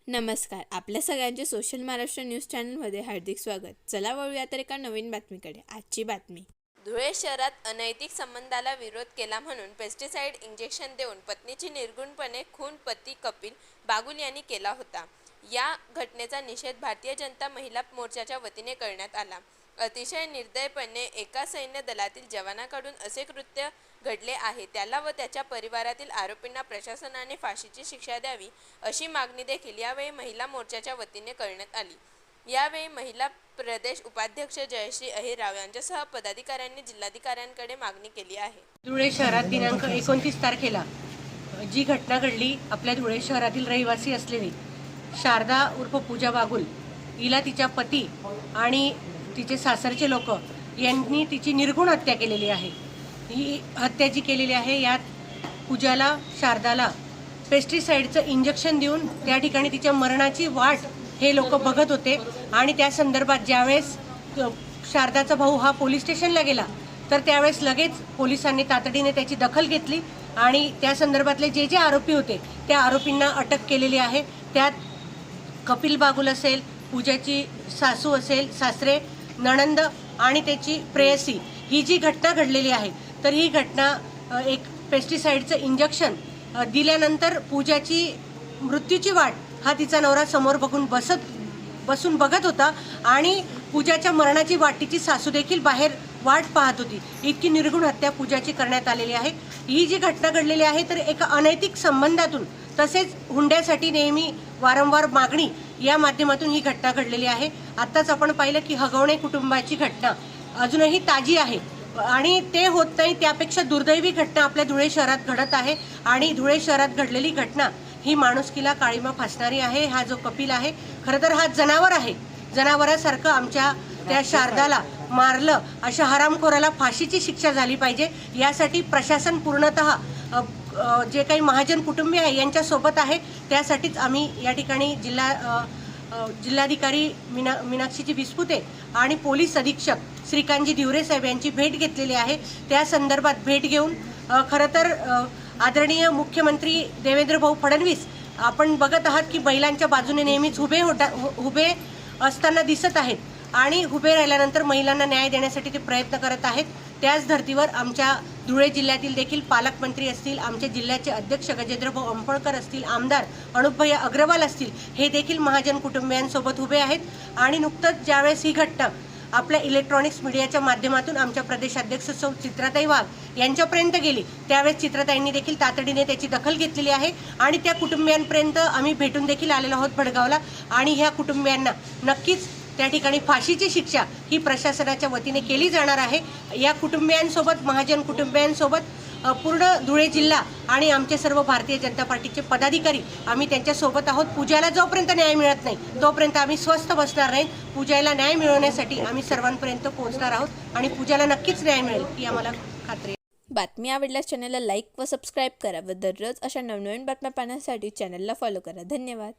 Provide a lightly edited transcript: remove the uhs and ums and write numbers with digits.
नमस्कार. आपल्या सगळ्यांचे सोशल महाराष्ट्र न्यूज चॅनलमध्ये हार्दिक स्वागत. चला वळूया तर एका नवीन बातमीकडे. आजची बातमी. धुळे शहरात अनैतिक संबंधाला विरोध केला म्हणून पेस्टिसाइड इंजेक्शन देऊन पत्नीची निर्घृणपणे खून पती कपिल बागुल यांनी केला होता. या घटनेचा निषेध भारतीय जनता महिला मोर्चाच्या वतीने करण्यात आला. अतिशय निर्दयपणे एका सैन्य दलातील जवानाकडून असे कृत्य घडले आहे. त्याला व त्याच्या परिवारातील आरोपींना प्रशासनाने फाशीची शिक्षा द्यावी अशी मागणी देखील यावेळी महिला मोर्चाच्या वतीने करण्यात आली. यावेळी महिला प्रदेश उपाध्यक्ष जयश्री अहिरराव यांच्यासह पदाधिकाऱ्यांनी जिल्हाधिकाऱ्यांकडे मागणी केली आहे. धुळे शहरात दिनांक 29 तारखेला जी घटना घडली, आपल्या धुळे शहरातील रहिवासी असलेली शारदा उर्फ पूजा बागुल हिला तिच्या पती आणि तिचे सासरचे लोक यांनी तिची निर्घृण हत्या केलेली आहे. ही हत्या जी केलेली आहे यात पूजाला, शारदाला पेस्टिसाइडचं इंजेक्शन देऊन त्या ठिकाणी तिच्या मरणाची वाट हे लोक बघत होते. आणि त्या संदर्भात ज्यावेळेस शारदाचा भाऊ हा पोलीस स्टेशनला गेला तर त्यावेळेस लगेच पोलिसांनी तातडीने त्याची दखल घेतली आणि त्या संदर्भातले जे जे आरोपी होते त्या आरोपींना अटक केलेली आहे. त्यात कपिल बागुल असेल, पूजाची सासू असेल, सासरे, नणंद आणि त्याची प्रेयसी, ही जी घटना घडलेली आहे तर ही घटना एक पेस्टिसाइडचं इंजेक्शन दिल्यानंतर पूजाची मृत्यूची वाट हा तिचा नवरा समोर बसून बघत होता आणि पूजाच्या मरणाची वाट तिची सासू देखील बाहेर वाट पाहत होती. इतकी निर्घृण हत्या पूजाची करण्यात आलेली आहे. ही जी घटना घडलेली आहे तर एका अनैतिक संबंधातून तसेच हुंड्यासाठी नेहमी वारंवार मागणी या माध्यमातून ही घटना घडलेली आहे. आत्ताच आपण पाहिलं की हगवणे कुटुंबाची घटना अजूनही ताजी आहे आणि ते होत नाही. त्यापेक्षा दुर्दैवी घटना आपल्या धुळे शहरात घडत आहे आणि धुळे शहरात घडलेली घटना ही माणुसकीला काळीमा फासणारी आहे. हा जो कपिल आहे खरं तर हा जनावर आहे. जनावरासारखं आमच्या त्या शारदाला मारलं, अशा हरामखोराला फाशीची शिक्षा झाली पाहिजे. यासाठी प्रशासन पूर्णतः जे काही महाजन कुटुंबीय आहे यांच्यासोबत आहे. त्यासाठीच आम्ही या ठिकाणी जिल्हाधिकारी मीनाक्षीजी विस्पुते आणि पोलीस अधीक्षक श्रीकांतजी धिवरे साहेब यांची भेट घेतलेली आहे. त्या संदर्भात भेट घेऊन खरं तर आदरणीय मुख्यमंत्री देवेंद्र भाऊ फडणवीस आपण बघत आहात की महिलांच्या बाजूने नेहमीच उभे असताना दिसत आहेत आणि उभे राहिल्यानंतर महिलांना न्याय देण्यासाठी ते प्रयत्न करत आहेत. त्याच धर्तीवर आमच्या धुळे जिल्ह्यातील देखील पालकमंत्री असतील, आमच्या जिल्ह्याचे अध्यक्ष गजेंद्रभाऊ अंपळकर असतील, आमदार अनुपभैया अग्रवाल असतील, हे देखील महाजन कुटुंबियांसोबत उभे आहेत. आणि नुकतंच ज्यावेळेस ही घटना आपल्या इलेक्ट्रॉनिक्स मीडियाच्या माध्यमातून आमच्या प्रदेशाध्यक्ष सौ चित्राताई वाघ यांच्यापर्यंत गेली त्यावेळेस चित्राताईंनी देखील तातडीने त्याची दखल घेतलेली आहे आणि त्या कुटुंबियांपर्यंत आम्ही भेटून देखील आलेलो आहोत भडगावला. आणि ह्या कुटुंबियांना नक्कीच त्या ठिकाणी फाशीची शिक्षा ही प्रशासनाच्या वतीने केली जाणार आहे. या कुटुंबियांसोबत, महाजन कुटुंबियांसोबत पूर्ण धुळे जिल्हा आणि आमचे सर्व भारतीय जनता पार्टीचे पदाधिकारी आम्ही त्यांच्यासोबत आहोत. पूजाला जोपर्यंत न्याय मिळत नाही तोपर्यंत आम्ही स्वस्थ बसणार नाही. पूजाला न्याय मिळवण्यासाठी आम्ही सर्वांपर्यंत पोहोचणार आहोत आणि पूजाला नक्कीच न्याय मिळेल ही आम्हाला खात्री आहे. बातमी आवडल्यास चॅनलला लाईक व सबस्क्राईब करा व दररोज अशा नवनवीन बातम्या पाहण्यासाठी चॅनलला फॉलो करा. धन्यवाद.